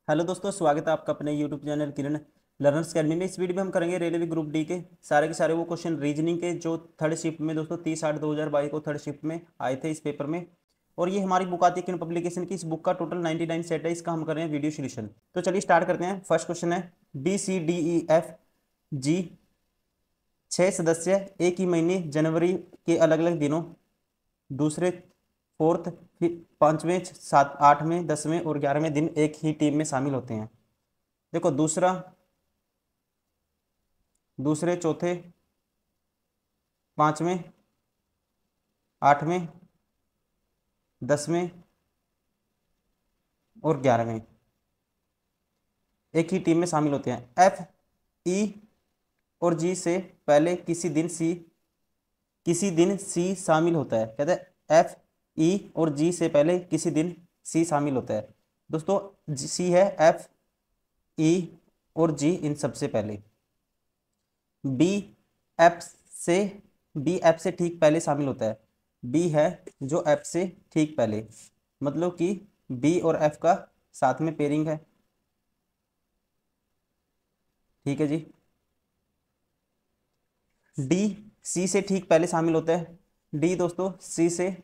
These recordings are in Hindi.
हेलो दोस्तों, स्वागत है आपका अपने यूट्यूब चैनल किरण लर्नर्स अकेडमी में। इस वीडियो में हम करेंगे रेलवे ग्रुप डी के सारे वो क्वेश्चन रीजनिंग के जो थर्ड शिफ्ट में दोस्तों 30/8/2022 को थर्ड शिफ्ट में आए थे इस पेपर में। और ये हमारी बुक आती है किरण पब्लिकेशन की। इस बुक का टोटल 99 सेट है। इसका हम कर रहे हैं वीडियो सोल्यूशन। तो चलिए स्टार्ट करते हैं। फर्स्ट क्वेश्चन है BCDEFG 6 सदस्य एक ही महीने जनवरी के अलग अलग दिनों दूसरे फोर्थ फिर पांचवें सात आठवें 10वें और 11वें दिन एक ही टीम में शामिल होते हैं। देखो दूसरा दूसरे चौथे पांचवें आठवें 10वें और 11वें एक ही टीम में शामिल होते हैं। FE और G से पहले किसी दिन C शामिल होता है। कहते हैं FE और G से पहले किसी दिन C शामिल होता है। दोस्तों C है FE और G इन सबसे पहले। बी एफ से बी एफ से ठीक पहले शामिल होता है। बी है जो एफ से ठीक पहले, मतलब कि बी और एफ का साथ में पेयरिंग है। ठीक है जी। डी सी से ठीक पहले शामिल होता है। डी दोस्तों सी से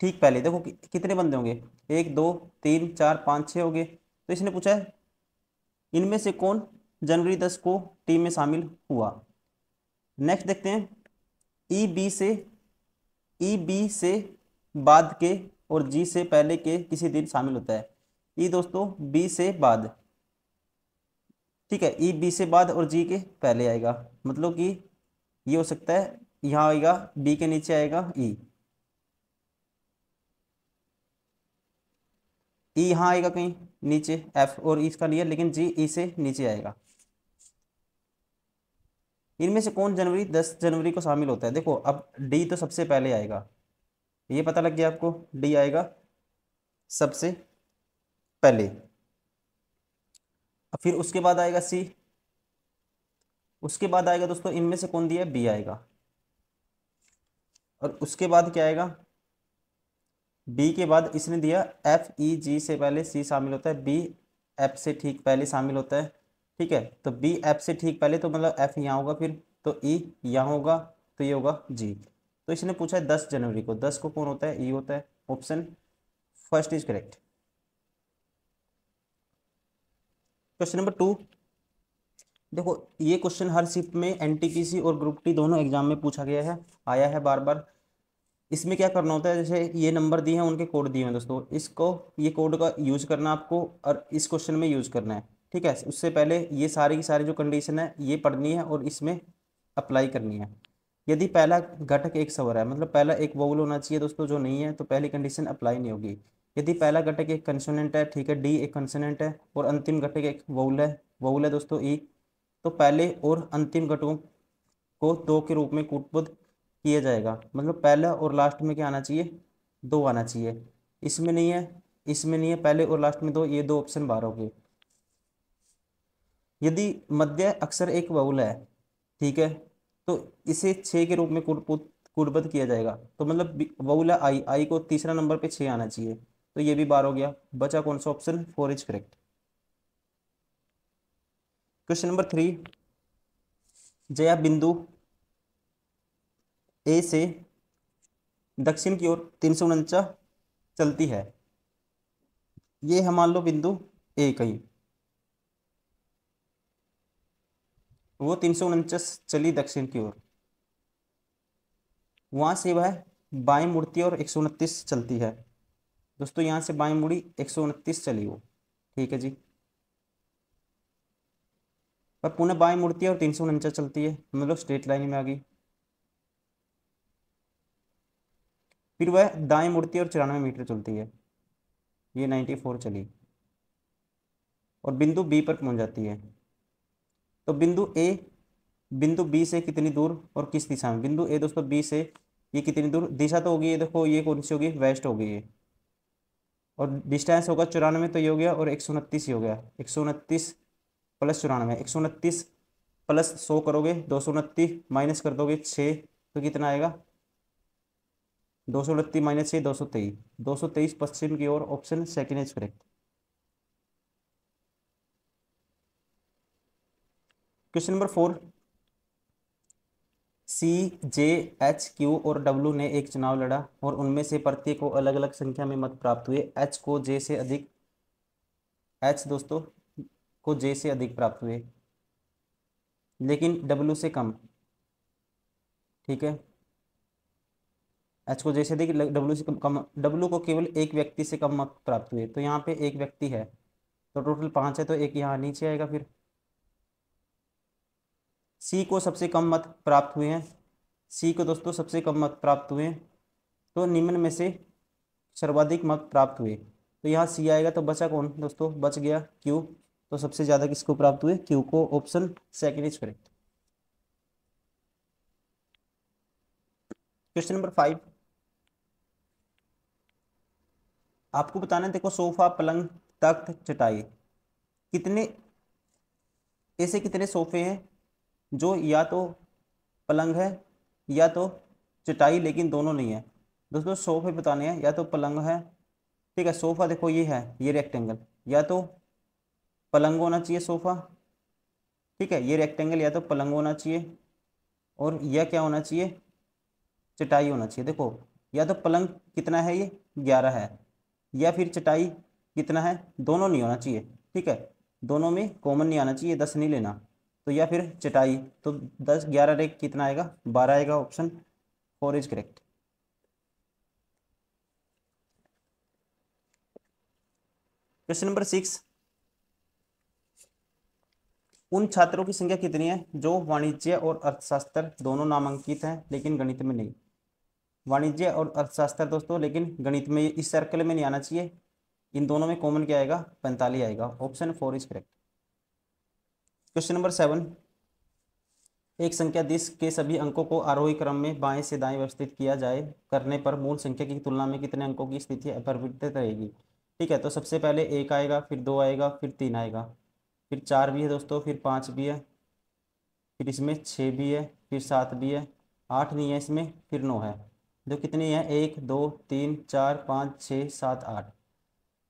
ठीक पहले। देखो कितने बंदे होंगे, 1 2 3 4 5 6 हो गए। तो इसने पूछा है इनमें से कौन जनवरी 10 को टीम में शामिल हुआ। नेक्स्ट देखते हैं। ई बी से ई बी से बाद के और जी से पहले के किसी दिन शामिल होता है। ई दोस्तों बी से बाद, ठीक है। ई बी से बाद और जी के पहले आएगा, मतलब कि ये हो सकता है यहाँ आएगा बी के नीचे आएगा ई। ई यहाँ आएगा कहीं नीचे एफ और इसका नहीं है, लेकिन जी ई से नीचे आएगा। इनमें से कौन जनवरी 10 जनवरी को शामिल होता है। देखो अब डी तो सबसे पहले आएगा, ये पता लग गया आपको, डी आएगा सबसे पहले। फिर उसके बाद आएगा सी, उसके बाद आएगा दोस्तों इनमें से कौन दिया है, बी आएगा। और उसके बाद क्या आएगा, बी के बाद इसने दिया एफ ई जी से पहले सी शामिल होता है। बी एफ से ठीक पहले शामिल होता है। ठीक है, तो बी एफ से ठीक पहले तो मतलब एफ यहाँ होगा, फिर तो ई यहाँ होगा, तो ये होगा जी। तो इसने पूछा है 10 जनवरी को, 10 को कौन होता है, ई होता है। Option first is correct. Question number 2। देखो ये क्वेश्चन हर शिफ्ट में एनटीपीसी और ग्रुप टी दोनों एग्जाम में पूछा गया है, आया है बार बार। इसमें क्या करना होता है, जैसे ये नंबर दिए हैं उनके कोड दिए हैं दोस्तों, इसको ये कोड का यूज करना आपको और इस क्वेश्चन में यूज करना है। ठीक है, उससे पहले ये सारी की सारी जो कंडीशन है ये पढ़नी है और इसमें अप्लाई करनी है। यदि पहला घटक एक स्वर है, मतलब पहला एक वोवल होना चाहिए दोस्तों, जो नहीं है तो पहली कंडीशन अप्लाई नहीं होगी। यदि पहला घटक एक कंसोनेंट है, ठीक है, डी एक कंसोनेंट है और अंतिम घटक एक वोवल है दोस्तों ई, तो पहले और अंतिम घटकों को दो के रूप में कूटबद्ध किया जाएगा। मतलब पहला और लास्ट में क्या आना चाहिए, दो आना चाहिए। इसमें नहीं है, इसमें नहीं है, पहले और लास्ट में दो, ये दो ऑप्शन बाहर हो गए। यदि मध्य अक्षर एक बहुल है, ठीक है, तो इसे 6 के रूप में कूटबद्ध किया जाएगा। तो मतलब बहुल है आई, आई को तीसरा नंबर पे 6 आना चाहिए, तो ये भी बार हो गया। बचा कौन सा option, 4 is correct. Question number 3। Jaya बिंदु ए से दक्षिण की ओर 349 चलती है। ये हम मान लो बिंदु ए कहीं, वो 349 चली दक्षिण की ओर, वहां से वह बाएं मुड़ती है और 129 चलती है। दोस्तों यहाँ से बाएं मुड़ी 129 चली वो, ठीक है जी। पर पुनः बाएं मुड़ती है और 349 चलती है, मतलब स्ट्रेट लाइन में आ गई। फिर वह दाएं मुड़ती है और 94 मीटर चलती है, ये 94 चली और बिंदु बी पर पहुंच जाती है। तो बिंदु बी से कितनी दूर और किस दिशा में, बिंदु ए दोस्तों बी से ये कितनी दूर, दिशा तो होगी ये, देखो ये कौन सी होगी, वेस्ट होगी ये, और डिस्टेंस होगा 94, तो ये हो गया, और 129 ही हो गया। 129 प्लस 94, 129 प्लस 100 करोगे 229 माइनस कर दोगे 6, तो कितना आएगा, 229 - 6 223, 223 पश्चिम की ओर। Option second is correct. Question number 4, C, J, H, Q और डब्ल्यू ने एक चुनाव लड़ा और उनमें से प्रत्येक को अलग अलग संख्या में मत प्राप्त हुए। एच को जे से अधिक, एच दोस्तों को जे से अधिक प्राप्त हुए लेकिन डब्ल्यू से कम। ठीक है, एच को जे से अधिक, डब्ल्यू से कम, डब्ल्यू को केवल एक व्यक्ति से कम मत प्राप्त हुए। तो यहाँ पे एक व्यक्ति है तो टोटल 5 है, तो एक यहाँ नीचे आएगा। फिर सी को सबसे कम मत प्राप्त हुए हैं, सी को दोस्तों सबसे कम मत प्राप्त हुए हैं, तो निम्न में से सर्वाधिक मत प्राप्त हुए। तो यहाँ सी आएगा, तो बचा कौन दोस्तों, बच गया क्यू। तो सबसे ज्यादा किसको प्राप्त हुए, क्यू को। Option second is correct. Question number 5, आपको बताना है, देखो सोफा, पलंग, तख्त, चटाई, कितने ऐसे कितने सोफे हैं जो या तो पलंग है या तो चटाई, लेकिन दोनों नहीं है। दोस्तों सोफे बताने हैं, या तो पलंग है, ठीक है, सोफा देखो ये है, ये रेक्टेंगल, या तो पलंग होना चाहिए सोफा, ठीक है, ये रेक्टेंगल या तो पलंग होना चाहिए, और यह क्या होना चाहिए, चटाई होना चाहिए। देखो या तो पलंग कितना है, ये 11 है, या फिर चटाई कितना है, दोनों नहीं होना चाहिए, ठीक है, दोनों में कॉमन नहीं आना चाहिए, 10 नहीं लेना। तो या फिर चटाई, तो 10 11 रेक कितना आएगा, 12 आएगा। Option 4 is correct. Question number 6, उन छात्रों की संख्या कितनी है जो वाणिज्य और अर्थशास्त्र दोनों नामांकित हैं लेकिन गणित में नहीं। वाणिज्य और अर्थशास्त्र दोस्तों, लेकिन गणित में इस सर्कल में नहीं आना चाहिए। इन दोनों में कॉमन क्या आएगा, 45 आएगा। Option 4 is correct. Question number 7, एक संख्या 10 के सभी अंकों को आरोही क्रम में बाएं से दाएं व्यवस्थित किया जाए करने पर मूल संख्या की तुलना में कितने अंकों की स्थिति अपरिवर्तित रहेगी। ठीक है, तो सबसे पहले 1 आएगा, फिर 2 आएगा, फिर 3 आएगा, फिर 4 भी है दोस्तों, फिर 5 भी है, फिर इसमें 6 भी है, फिर 7 भी है, 8 नहीं है इसमें, फिर 9 है। जो कितनी है, 1 2 3 4 5 6 7 8।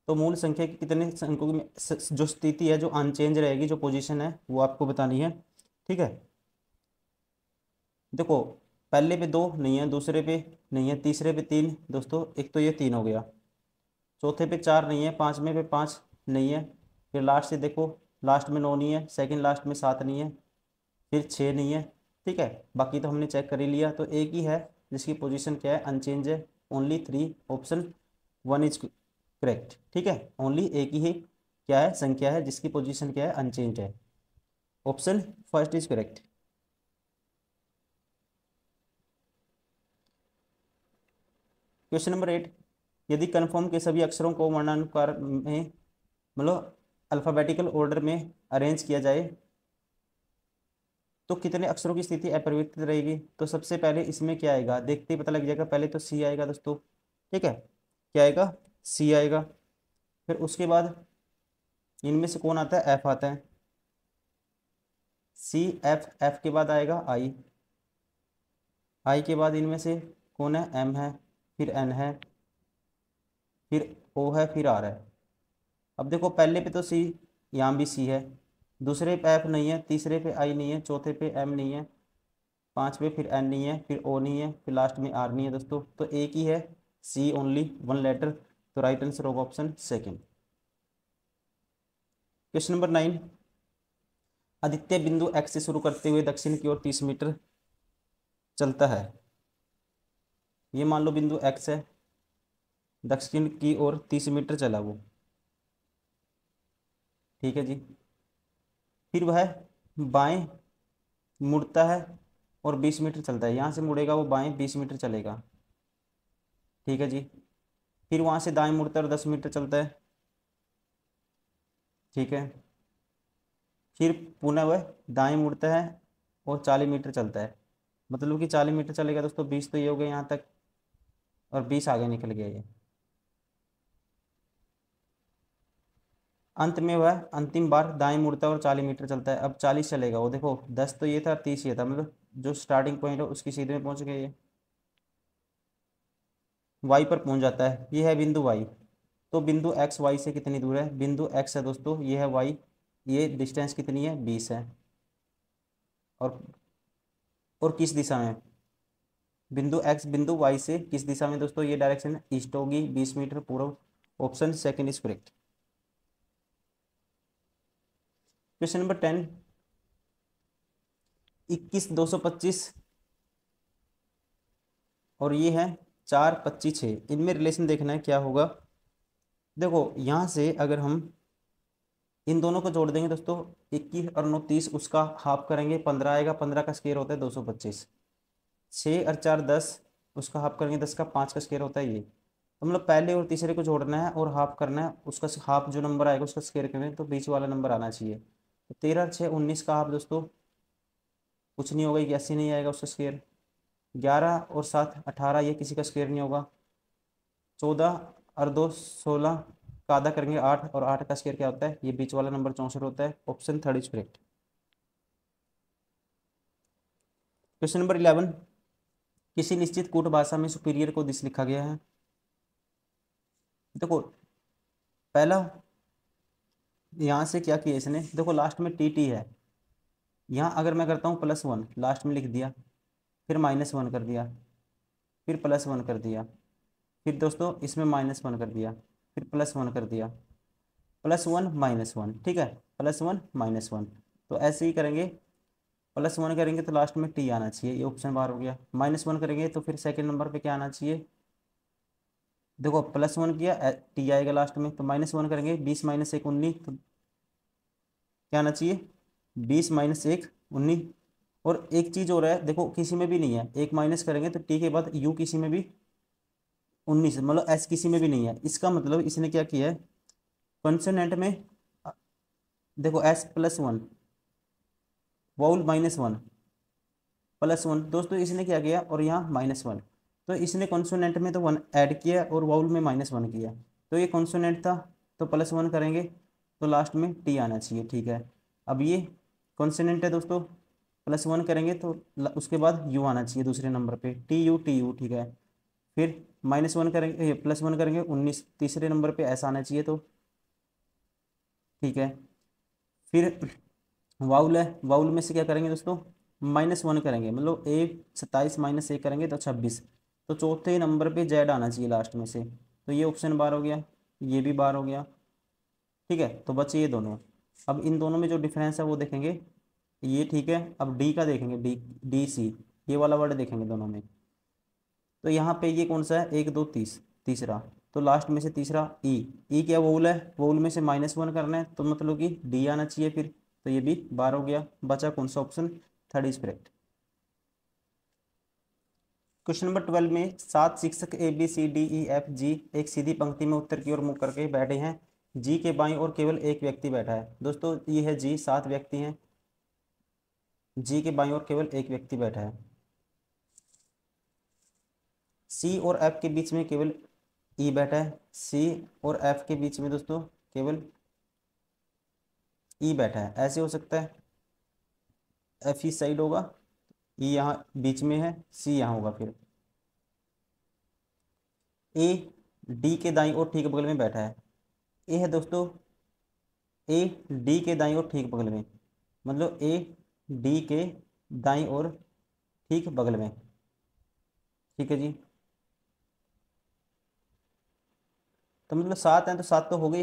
तो मूल संख्या की कितने अंकों में जो स्थिति है, जो अनचेंज रहेगी, जो पोजीशन है, वो आपको बतानी है। ठीक है, देखो पहले पे 2 नहीं है, दूसरे पे नहीं है, तीसरे पे 3 दोस्तों, एक तो ये 3 हो गया, चौथे पे 4 नहीं है, पाँचवें पे 5 नहीं है, फिर लास्ट से देखो, लास्ट में 9 नहीं है, सेकंड लास्ट में 7 नहीं है, फिर 6 नहीं है। ठीक है, बाकी तो हमने चेक कर ही लिया, तो एक ही है जिसकी पोजीशन क्या है, अनचेंज है, ओनली 3। Option 1 is correct. ठीक है, ओनली एक ही है, क्या है, संख्या है जिसकी पोजीशन क्या है, अनचेंज है। Option first is correct. Question number 8, यदि कन्फर्म के सभी अक्षरों को वर्णानुसार में, मतलब अल्फाबेटिकल ऑर्डर में अरेंज किया जाए तो कितने अक्षरों की स्थिति अपरिवर्तित रहेगी। तो सबसे पहले इसमें क्या आएगा, देखते ही पता लग जाएगा, पहले तो सी आएगा दोस्तों। ठीक है, क्या आएगा, सी आएगा, फिर उसके बाद इनमें से कौन आता है, एफ आता है, सी एफ, एफ के बाद आएगा आई, आई के बाद इनमें से कौन है, एम है, फिर एन है, फिर ओ है, फिर आर है। अब देखो पहले पे तो सी, यहाँ भी सी है, दूसरे पे एफ नहीं है, तीसरे पे आई नहीं है, चौथे पे एम नहीं है, पांचवे फिर एन नहीं है, फिर ओ नहीं है, फिर लास्ट में आर नहीं है दोस्तों। तो एक ही है, सी, ओनली 1 लेटर। तो राइट आंसर होगा option second. Question number 9, Aditya बिंदु एक्स से शुरू करते हुए दक्षिण की ओर 30 मीटर चलता है। ये मान लो बिंदु एक्स है, दक्षिण की ओर 30 मीटर चला वो। ठीक है जी, फिर वह बाएं मुड़ता है और 20 मीटर चलता है। यहाँ से मुड़ेगा वो बाएं, 20 मीटर चलेगा। ठीक है जी, फिर वहाँ से दाएं मुड़ता है और 10 मीटर चलता है। ठीक है, फिर पुनः वह दाएं मुड़ता है और 40 मीटर चलता है। मतलब कि 40 मीटर चलेगा दोस्तों, 20 तो ये हो गया यहाँ तक, और 20 आगे निकल गया ये। अंत में वह अंतिम बार दाएं मुड़ता है और 40 मीटर चलता है। अब 40 चलेगा वो, देखो 10 तो ये था, 30 ये था, मतलब जो स्टार्टिंग पॉइंट है उसकी सीधे में पहुंच गया ये, वाई पर पहुंच जाता है। ये है बिंदु वाई। तो बिंदु एक्स वाई से कितनी दूर है, बिंदु एक्स है दोस्तों, ये है वाई, ये डिस्टेंस कितनी है, 20 है। और किस दिशा में, बिंदु एक्स बिंदु वाई से किस दिशा में दोस्तों, ये डायरेक्शन ईस्ट होगी, 20 मीटर पूर्व। Option second is correct. Question number 10, 21,225 और ये है 4,25,6, इनमें रिलेशन देखना है क्या होगा। देखो यहाँ से अगर हम इन दोनों को जोड़ देंगे दोस्तों, 21 और 9 30, उसका हाफ करेंगे 15 आएगा, 15 का स्क्वायर होता है 225। 6 और 4 10, उसका हाफ करेंगे 10 का, 5 का स्क्वायर होता है ये। तो मतलब पहले और तीसरे को जोड़ना है और हाफ करना है, उसका हाफ जो नंबर आएगा उसका स्क्वायर करें तो बीच वाला नंबर आना चाहिए। तो 13 6 19 का हाफ दोस्तों कुछ नहीं होगा, 81 नहीं आएगा उसका स्क्वायर। 11 और 7 18, ये किसी का स्क्वायर नहीं होगा। 14 और 2 16 का आधा करेंगे 8, और 8 का स्क्वायर क्या होता है, ये बीच वाला नंबर 64 होता है। Option third is correct. Question number 11, किसी निश्चित कूट भाषा में सुपीरियर को दिस लिखा गया है। देखो पहला यहाँ से क्या किया इसने, देखो लास्ट में टी टी है, यहाँ अगर मैं करता हूँ +1 लास्ट में लिख दिया, फिर -1 कर दिया, फिर +1 कर दिया, फिर दोस्तों इसमें -1 कर दिया, फिर +1 कर दिया, +1 -1, ठीक है, +1 -1। तो ऐसे ही करेंगे, +1 करेंगे तो लास्ट में टी आना चाहिए, ये ऑप्शन बार हो गया। -1 करेंगे तो फिर सेकंड नंबर पे क्या आना चाहिए, देखो +1 किया टी आएगा लास्ट में, तो -1 करेंगे, 20 - 1 19, तो क्या आना चाहिए 20 - 1 19। और एक चीज हो रहा है, देखो किसी में भी नहीं है, एक माइनस करेंगे तो टी के बाद यू किसी में भी 19, मतलब एस किसी में भी नहीं है, इसका मतलब इसने क्या किया है कॉन्सोनेंट में, अ, देखो S+1 वाउल -1 +1, दोस्तों इसने क्या किया और यहाँ -1, तो इसने कॉन्सोनेंट में तो 1 ऐड किया और वाउल में -1 किया, तो ये कॉन्सोनेंट था, तो +1 करेंगे तो लास्ट में टी आना चाहिए, ठीक है। अब ये कॉन्सोनेंट है दोस्तों, +1 करेंगे तो उसके बाद यू आना चाहिए दूसरे नंबर पे, टी यू, ठीक है। फिर -1 करेंगे, +1 करेंगे 19, तीसरे नंबर पे ऐसा आना चाहिए, तो ठीक है। फिर वाउल है, वाउल में से क्या करेंगे दोस्तों, -1 करेंगे, मतलब 27 - 1 करेंगे तो 26, तो चौथे नंबर पे जेड आना चाहिए लास्ट में से, तो ये ऑप्शन बार हो गया, ये भी बार हो गया, ठीक है। तो बचे ये दोनों, अब इन दोनों में जो डिफरेंस है वो देखेंगे, ये ठीक है। अब डी का देखेंगे, डी डी सी, ये वाला वर्ड देखेंगे दोनों में, तो यहाँ पे ये कौन सा है 1 2 30, तीसरा, तो लास्ट में से तीसरा ई, ई क्या वोल है, वोल में से -1 करना है, तो मतलब कि डी आना चाहिए फिर, तो ये भी बार हो गया। बचा कौन सा option, third is correct. Question number 12 में 7 शिक्षक ABCDEFG एक सीधी पंक्ति में उत्तर की ओर मुख करके बैठे हैं, जी के बाईं ओर केवल एक व्यक्ति बैठा है। दोस्तों ये है जी, 7 व्यक्ति हैं, जी के बाईं ओर केवल एक व्यक्ति बैठा है। सी और एफ के बीच में केवल ई बैठा है, सी और एफ के बीच में दोस्तों केवल ई बैठा है, ऐसे हो सकता है, एफ इस साइड होगा, ई यहाँ बीच में है, सी यहाँ होगा। फिर ए डी के दाईं ओर ठीक बगल में बैठा है, ए है दोस्तों, ए डी के दाईं ओर ठीक बगल में, मतलब ए डी के दाईं ओर ठीक बगल में, ठीक है जी। तो मतलब 7 हैं तो 7 तो हो गई,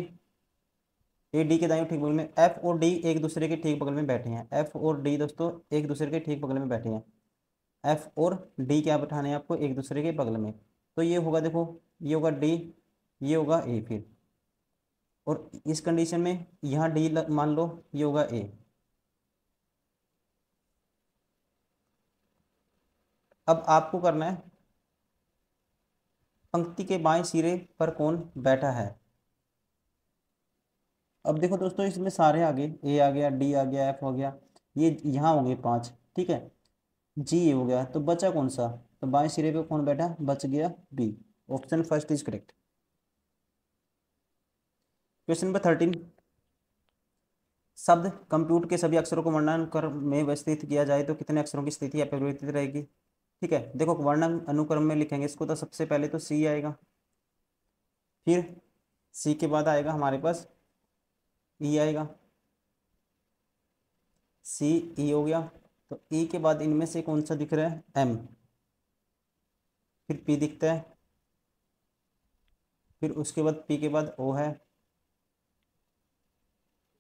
ए डी के दाईं ओर ठीक बगल में, एफ और डी एक दूसरे के ठीक बगल में बैठे हैं, एफ और डी दोस्तों एक दूसरे के ठीक बगल में बैठे हैं, एफ और डी क्या बैठाने हैं आपको, एक दूसरे के बगल में, तो ये होगा देखो, ये होगा डी, ये होगा ए फिर, और इस कंडीशन में यहाँ डी मान लो, ये होगा ए। अब आपको करना है पंक्ति के बाएं सिरे पर कौन बैठा है। अब देखो दोस्तों इसमें सारे आ गए, ए आ गया, डी आ गया, एफ हो गया, ये यहाँ हो गए 5, ठीक है, जी ये हो गया, तो बचा कौन सा, तो बाएं सिरे पे कौन बैठा, बच गया B. Option first is correct. Question number 13, शब्द कंप्यूटर के सभी अक्षरों को वर्णानुक्रम में व्यवस्थित किया जाए तो कितने अक्षरों की स्थिति अपरिवर्तित रहेगी। ठीक है, देखो वर्ण अनुक्रम में लिखेंगे इसको, तो सबसे पहले तो सी आएगा, फिर सी के बाद आएगा हमारे पास ई आएगा, सी ई हो गया, तो ई के बाद इनमें से कौन सा दिख रहा है, एम, फिर पी दिखता है, फिर उसके बाद पी के बाद ओ है,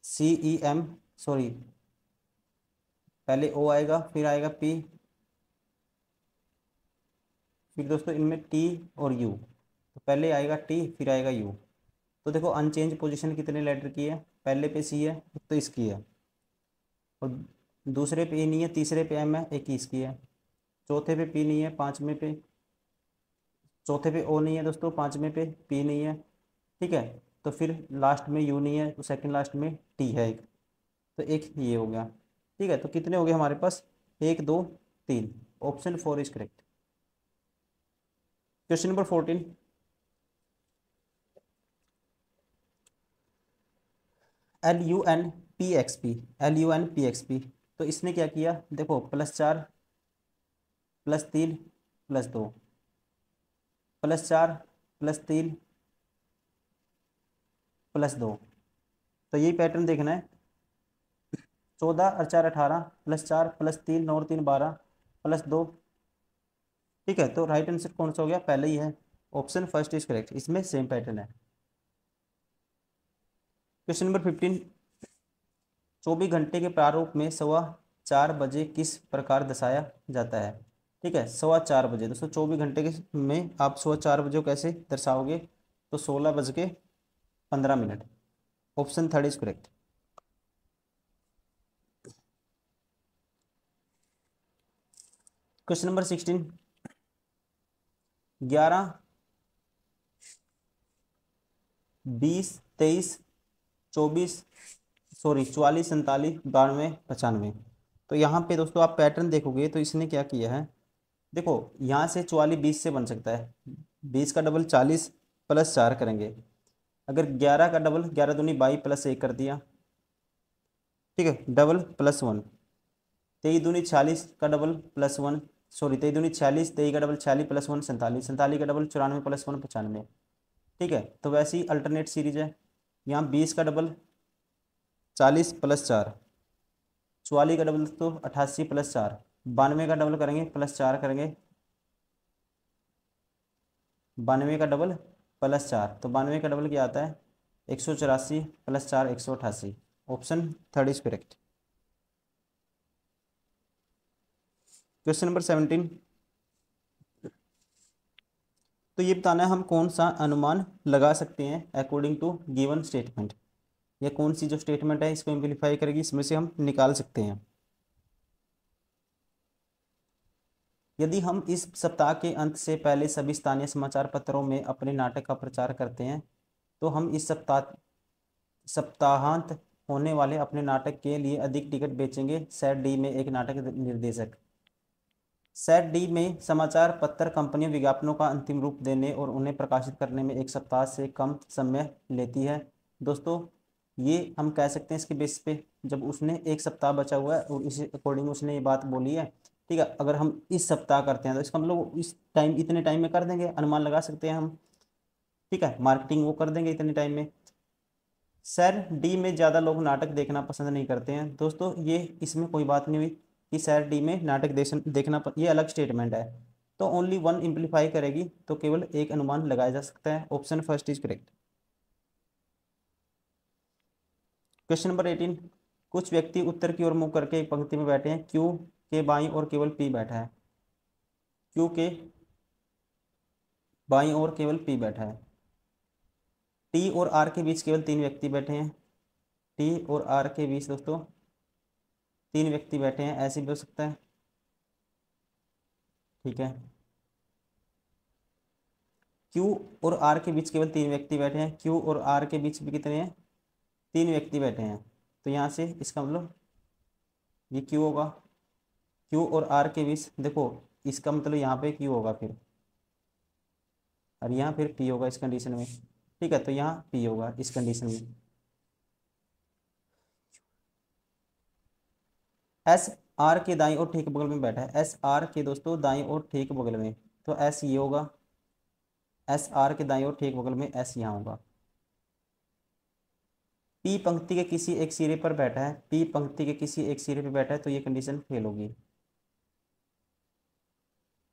सी ई एम, सॉरी पहले ओ आएगा फिर आएगा पी, फिर दोस्तों इनमें टी और यू, तो पहले आएगा टी फिर आएगा यू। तो देखो अनचेंज पोजीशन कितने लेटर की है, पहले पे सी है तो इसकी है, और दूसरे पे ए नहीं है, तीसरे पे एम है, एक ही इसकी है, चौथे पे पी नहीं है, पांचवें पे, चौथे पे ओ नहीं है दोस्तों, पांचवें पे पी नहीं है, ठीक है। तो फिर लास्ट में यू नहीं है, तो सेकंड लास्ट में टी है एक, तो एक ये हो गया, ठीक है। तो कितने हो गए हमारे पास, एक दो तीन, option 4 is correct. Question number 14, LUNPXP, LUNPXP, तो इसने क्या किया, देखो +4 +3 +2, +4 +3 +2, तो यही पैटर्न देखना है। 14 और 4 18, +4 +3 9 और 3 12 +2, ठीक है। तो राइट आंसर कौन सा हो गया, पहले ही है, ऑप्शन फर्स्ट इज करेक्ट, इसमें सेम पैटर्न है। क्वेश्चन नंबर 15, 24 घंटे के प्रारूप में 4:15 किस प्रकार दर्शाया जाता है, ठीक है। 4:15 दोस्तों, 24 घंटे के में आप 4:15 को कैसे दर्शाओगे, तो 16:15, option third is correct. Question number 16, 11 20 23 24, sorry 44 47 92 95, तो यहाँ पे दोस्तों आप पैटर्न देखोगे तो इसने क्या किया है, देखो यहाँ से 44 20 से बन सकता है, 20 का डबल 40 +4 करेंगे, अगर 11 का डबल 11 दूनी 22 +1 कर दिया, ठीक है, डबल +1, 23 दूनी 40 का डबल +1, सॉरी 23 दूनी 46, 23 का डबल 46 +1 47, 47 का डबल 94 +1 95, ठीक है। तो वैसे ही अल्टरनेट सीरीज है, यहाँ 20 का डबल 40 +4, 44 का डबल तो 88 +4, 92 का डबल करेंगे +4 करेंगे, 92 का डबल +4, तो 92 का डबल क्या आता है, 184 +4 188, option third is correct. Question number 17, तो ये बताना है हम कौन सा अनुमान लगा सकते हैं अकॉर्डिंग टू गिवन स्टेटमेंट, या कौन सी जो स्टेटमेंट है इसको इम्प्लीफाई करेगी, इसमें से हम निकाल सकते हैं। यदि हम इस सप्ताह के अंत से पहले सभी स्थानीय समाचार पत्रों में अपने नाटक का प्रचार करते हैं, तो हम इस सप्ताहांत होने वाले अपने नाटक के लिए अधिक टिकट बेचेंगे। सेट डी में एक नाटक निर्देशक, सेट डी में समाचार पत्र कंपनियों विज्ञापनों का अंतिम रूप देने और उन्हें प्रकाशित करने में 1 सप्ताह से कम समय लेती है। दोस्तों ये हम कह सकते हैं इसके बेस पे, जब उसने 1 सप्ताह बचा हुआ है और इसी अकॉर्डिंग उसने ये बात बोली है, ठीक है। अगर हम इस सप्ताह करते हैं तो इसका मतलब इस टाइम इतने टाइम में कर देंगे, अनुमान लगा सकते हैं हम, ठीक है, मार्केटिंग वो कर देंगे इतने टाइम में। सर डी में ज़्यादा लोग नाटक देखना पसंद नहीं करते हैं, दोस्तों ये इसमें कोई बात नहीं हुई कि सर डी में नाटक देखना ये अलग स्टेटमेंट है, तो ओनली वन इम्प्लीफाई करेगी, तो केवल एक अनुमान लगाया जा सकता है, option first is correct. Question number 18, कुछ व्यक्ति उत्तर की ओर मुंह करके एक पंक्ति में बैठे हैं, क्यू के बाईं ओर केवल पी बैठा है, क्यू के बाईं ओर केवल पी बैठा है, टी और आर के बीच केवल 3 व्यक्ति बैठे हैं, टी और आर के बीच दोस्तों 3 व्यक्ति बैठे हैं, ऐसे भी हो सकता है, ठीक है। क्यू और आर के बीच केवल 3 व्यक्ति बैठे हैं, क्यू और आर के बीच भी कितने हैं, 3 व्यक्ति बैठे हैं, तो यहाँ से इसका मतलब ये क्यू होगा, क्यू और आर के बीच देखो इसका मतलब यहाँ पे क्यू होगा फिर, और यहाँ फिर पी होगा इस कंडीशन में, ठीक है। तो यहाँ पी होगा इस कंडीशन में। एस आर के दाईं और ठीक बगल में बैठा है, एस आर के दोस्तों दाईं और ठीक बगल में, तो एस ये होगा, एस आर के दाईं और ठीक बगल में एस यहाँ होगा, पी पंक्ति के किसी एक सिरे पर बैठा है, पी पंक्ति के किसी एक सिरे पर बैठा है, तो ये कंडीशन फेल होगी।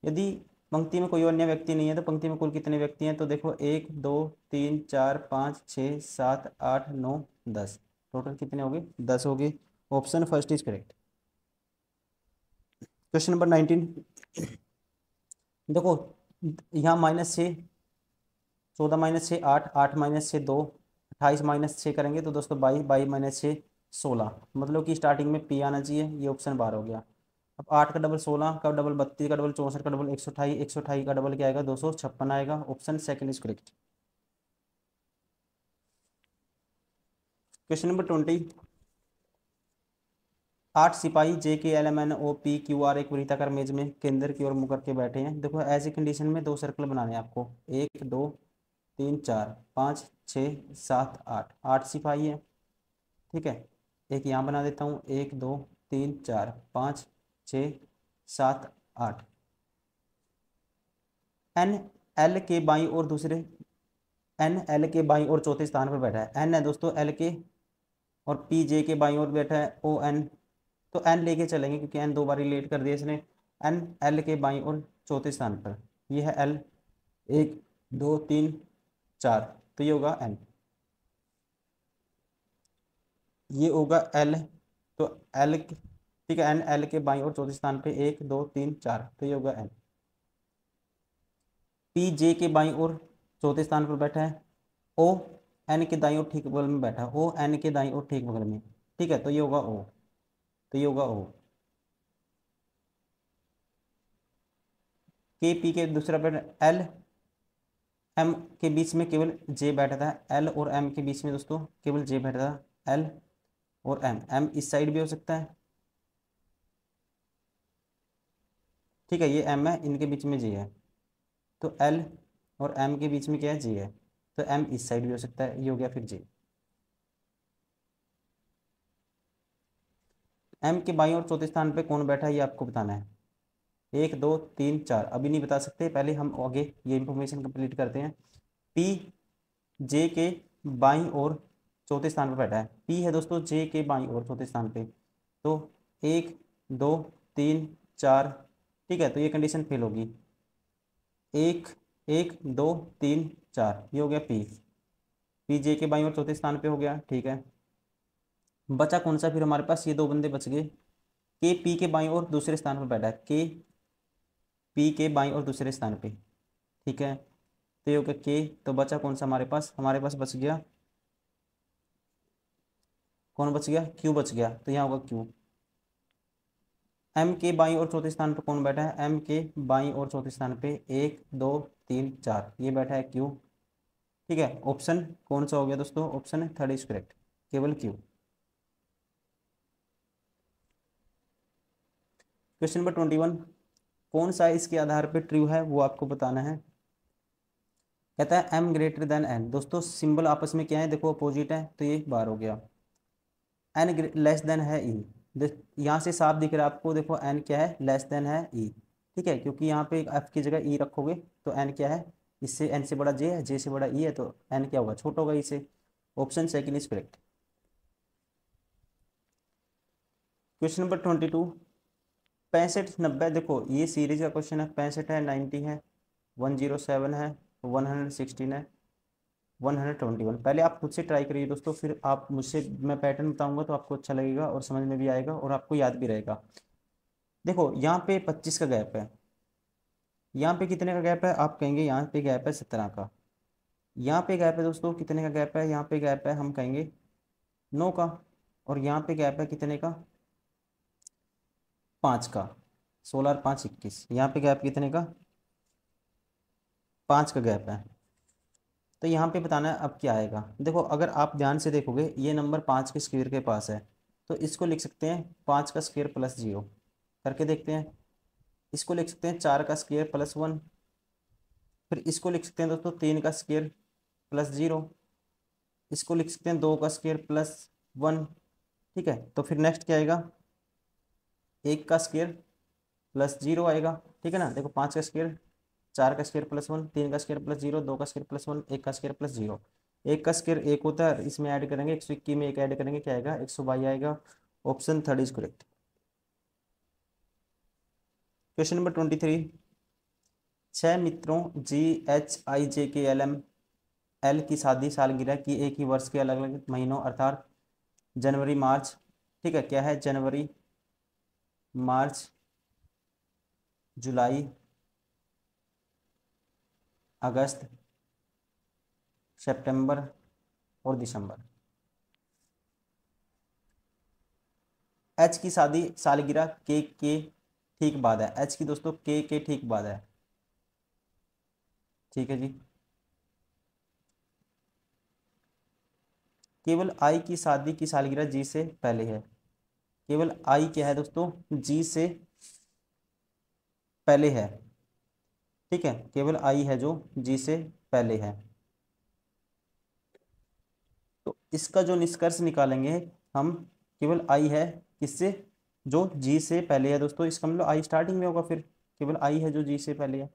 यदि पंक्ति में कोई अन्य व्यक्ति नहीं है तो पंक्ति में कुल कितने व्यक्ति हैं, तो देखो 1 2 3 4 5 6 7 8 9 10, टोटल कितने हो गए, 10 हो गए। Option first is correct. Question number 19, देखो यहाँ -6, 14 -6 8, 8 -6 2, 28 -6 करेंगे तो दोस्तों 22, 22 -6 16, मतलब कि स्टार्टिंग में पी आना चाहिए, ये ऑप्शन बार हो गया। अब 8 का डबल 16 का डबल 32 का डबल 64 का डबल 128, 128 का डबल क्या आएगा 256 आएगा, option second is correct. Question number 20, 8 सिपाही JKLMNOPQR एक वृत्ताकार मेज में केंद्र की ओर मुकर के बैठे हैं। देखो ऐसी कंडीशन में 2 सर्कल बनाने हैं आपको, 1 2 3 4 5 6 7 8, 8 सिपाही है, ठीक है। एक यहाँ बना देता हूँ, 1 2 3 4 5 6 7 8। एन एल के बाईं और दूसरे, एन एल के बाईं और चौथे स्थान पर बैठा है, एन है दोस्तों एल के, और पी जे के बाईं ओर बैठा है ओ एन, तो एन लेके चलेंगे क्योंकि एन 2 बार रिलेट कर दिया इसने। एन एल के बाईं ओर चौथे स्थान पर, ये है एल, 1 2 3 4, तो ये होगा एन, ये होगा एल, तो एल, ठीक है, एन एल के बाईं ओर चौथे स्थान पे 1 2 3 4, तो ये होगा एन। पी जे के बाईं ओर चौथे स्थान पर बैठा है, ओ एन के दाईं ओर ठीक बगल में बैठा है, ओ एन के दाईं ओर ठीक बगल में, ठीक है, तो ये होगा ओ, तो ये होगा ओ। के पी के दूसरा बैठा, एल एम के बीच में केवल जे बैठा था, एल और एम के बीच में दोस्तों केवल जे बैठा था, एल और एम, एम इस साइड भी हो सकता है, ठीक है, ये एम है, इनके बीच में जे है, तो एल और एम के बीच में क्या है, जे है, तो एम इस साइड भी हो सकता है, ये हो गया फिर जे। एम के बाईं और चौथे स्थान पे कौन बैठा है ये आपको बताना है, 1 2 3 4, अभी नहीं बता सकते, पहले हम आगे ये इंफॉर्मेशन कंप्लीट करते हैं। पी जे के बाईं और चौथे स्थान पर बैठा है, पी है दोस्तों जे के बाईं और चौथे स्थान पे, तो 1 2 3 4, ठीक है, तो ये कंडीशन फेल होगी, 1 1 2 3 4, ये हो गया पी, पी जे के बाईं और चौथे स्थान पे हो गया, ठीक है। बचा कौन सा फिर हमारे पास, ये 2 बंदे बच गए, के पी के बाईं और दूसरे स्थान पर बैठा है, के पी के बाईं और दूसरे स्थान पे, ठीक है, तो ये हो गया के, तो बचा कौन सा हमारे पास बच गया, कौन बच गया, क्यू बच गया, तो यहाँ होगा क्यू। एम के बाईं और चौथे स्थान पर कौन बैठा है, एम के बाईं और चौथे स्थान पे 1 2 3 4, ये बैठा है क्यू, ठीक है। ऑप्शन कौन सा हो गया दोस्तों, ऑप्शन थर्ड इज करेक्ट, केवल क्यू। क्वेश्चन नंबर 21, कौन सा इसके आधार पे ट्रू है वो आपको बताना है। कहता है एम ग्रेटर देन एन, दोस्तों सिंबल आपस में क्या है, देखो अपोजिट है, तो ये बार हो गया। एन लेस देन है ई, यहाँ से साफ दिख रहा है आपको, देखो एन क्या है, लेस देन है ई, ठीक है, क्योंकि यहाँ पे एफ की जगह ई रखोगे तो एन क्या है, इससे एन से बड़ा जे है, जे से बड़ा ई है, तो एन क्या होगा, छोटा होगा ई से, option second is correct. Question number 22, 65 90, देखो ये सीरीज का क्वेश्चन है, 65 है, 90 है, 107 है, 116 है, 121। पहले आप खुद से ट्राई करिए दोस्तों, फिर आप मुझसे, मैं पैटर्न बताऊंगा तो आपको अच्छा लगेगा और समझ में भी आएगा और आपको याद भी रहेगा। देखो यहाँ पे 25 का गैप है, यहाँ पे कितने का गैप है, आप कहेंगे यहाँ पे गैप है 17 का, यहाँ पे गैप है दोस्तों कितने का गैप है, यहाँ पे गैप है हम कहेंगे 9 का, और यहाँ पे गैप है कितने का, 5 का, 16 और 5 21, यहाँ पे गैप कितने का, 5 का गैप है। तो यहाँ पे बताना है अब क्या आएगा, देखो अगर आप ध्यान से देखोगे ये नंबर 5 के स्क्वायर के पास है, तो इसको लिख सकते हैं 5 का स्क्वायर प्लस 0, करके देखते हैं। इसको लिख सकते हैं 4 का स्क्वायर प्लस 1, फिर इसको लिख सकते हैं दोस्तों 3 का स्क्वायर प्लस 0, इसको लिख सकते हैं 2 का स्क्वायर प्लस 1, ठीक है, तो फिर नेक्स्ट क्या आएगा, 1 का स्क्वायर प्लस 0 आएगा, ठीक है ना। देखो 5 का स्क्वायर, 4 का स्क्वायर प्लस 1, 3 का स्क्वायर प्लस 0, 2 का स्क्वायर प्लस 1, 1 का स्क्वायर प्लस 0, एक का स्क्वायर एक होता है, इसमें ऐड करेंगे 121 में एक ऐड करेंगे क्या आएगा 122 आएगा। Option third is correct. Question number 23। छह मित्रों GHIJKLM एल की शादी सालगिरह की एक ही वर्ष के अलग अलग महीनों अर्थात जनवरी मार्च, ठीक है क्या है जनवरी मार्च जुलाई अगस्त सितंबर और दिसंबर। एच की शादी सालगिरह के ठीक बाद है, एच की दोस्तों के ठीक बाद है, ठीक है जी। केवल आई की शादी की सालगिरह जी से पहले है, केवल आई क्या है दोस्तों जी से पहले है, ठीक है केवल आई है जो जी से पहले है। तो इसका जो निष्कर्ष निकालेंगे हम, केवल आई है किससे जो जी से पहले है दोस्तों, इसका मतलब आई स्टार्टिंग में होगा, फिर केवल आई है जो जी से पहले है।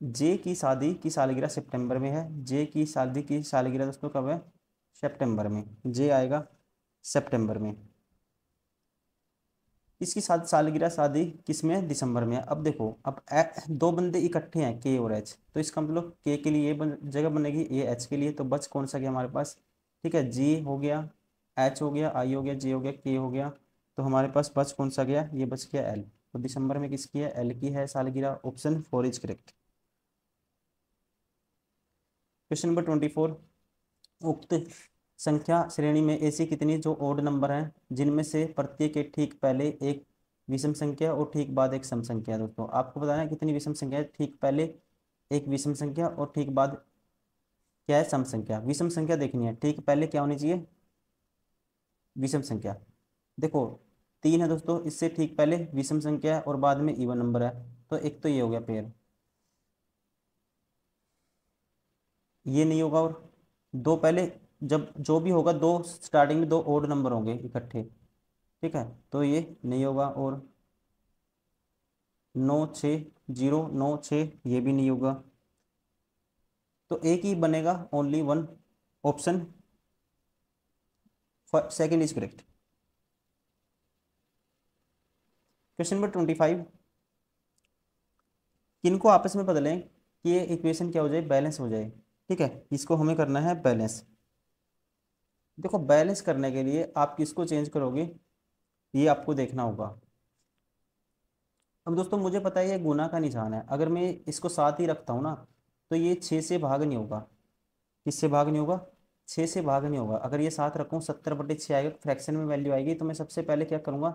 जे की शादी की सालगिरह सितंबर में है, जे की शादी की सालगिरह दोस्तों कब है सितंबर में, जे आएगा सितंबर में। इसकी सालगिरह शादी किसमें दिसंबर में है। अब देखो अब दो बंदे इकट्ठे हैं के और एच, तो इसका मतलब के लिए ये जगह बनेगी ये एच के लिए, तो बच कौन सा गया हमारे पास, ठीक है जी हो गया एच हो गया आई हो गया जे हो गया के हो गया, तो हमारे पास बच कौन सा गया ये बच गया एल। तो दिसंबर में किसकी है एल की है सालगिरह, option four is correct. Question number 24। उक्त संख्या श्रेणी में ऐसी कितनी जो ओड नंबर हैं जिनमें से प्रत्येक के ठीक पहले एक विषम संख्या और ठीक बाद एक सम संख्या है। दोस्तों आपको बताना है कितनी विषम संख्या है, ठीक पहले एक विषम संख्या और ठीक बाद क्या है सम संख्या। विषम संख्या देखनी है, ठीक पहले क्या होनी चाहिए विषम संख्या। देखो 3 है दोस्तों, इससे ठीक पहले विषम संख्या है और बाद में इवन नंबर है, तो एक तो ये हो गया पेयर, ये नहीं होगा। और दो पहले जब जो भी होगा दो स्टार्टिंग में दो ओड नंबर होंगे इकट्ठे, ठीक है तो ये नहीं होगा। और 9 6 0 9 6 ये भी नहीं होगा, तो एक ही बनेगा only one, option second is correct. Question number 25। किनको आपस में बदलें कि ये इक्वेशन क्या हो जाए बैलेंस हो जाए, ठीक है इसको हमें करना है बैलेंस। देखो बैलेंस करने के लिए आप किसको चेंज करोगे ये आपको देखना होगा। अब दोस्तों मुझे पता है ये गुना का निशान है, अगर मैं इसको साथ ही रखता हूँ ना तो ये 6 से भाग नहीं होगा, किससे भाग नहीं होगा 6 से भाग नहीं होगा। अगर ये साथ रखूँ 70/6 आएगा, फ्रैक्शन में वैल्यू आएगी, तो मैं सबसे पहले क्या करूँगा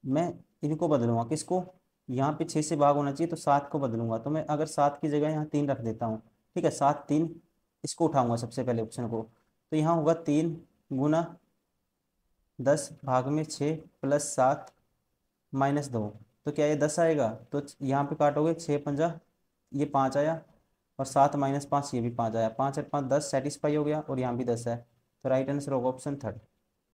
मैं इनको बदलूंगा, किसको यहाँ पे 6 से भाग होना चाहिए तो 7 को बदलूंगा। तो मैं अगर 7 की जगह यहाँ 3 रख देता हूँ, ठीक है 7 3 इसको उठाऊंगा सबसे पहले ऑप्शन को, तो यहाँ होगा 3 × 10 भाग में 6 +7 -2, तो क्या ये 10 आएगा। तो यहाँ पे काटोगे 6 × 5 ये 5 आया, और 7 - 5 ये भी 5 आया, 5 और 5 10 सेटिस्फाई हो गया, और यहाँ भी 10 है, तो राइट आंसर होगा ऑप्शन थर्ड।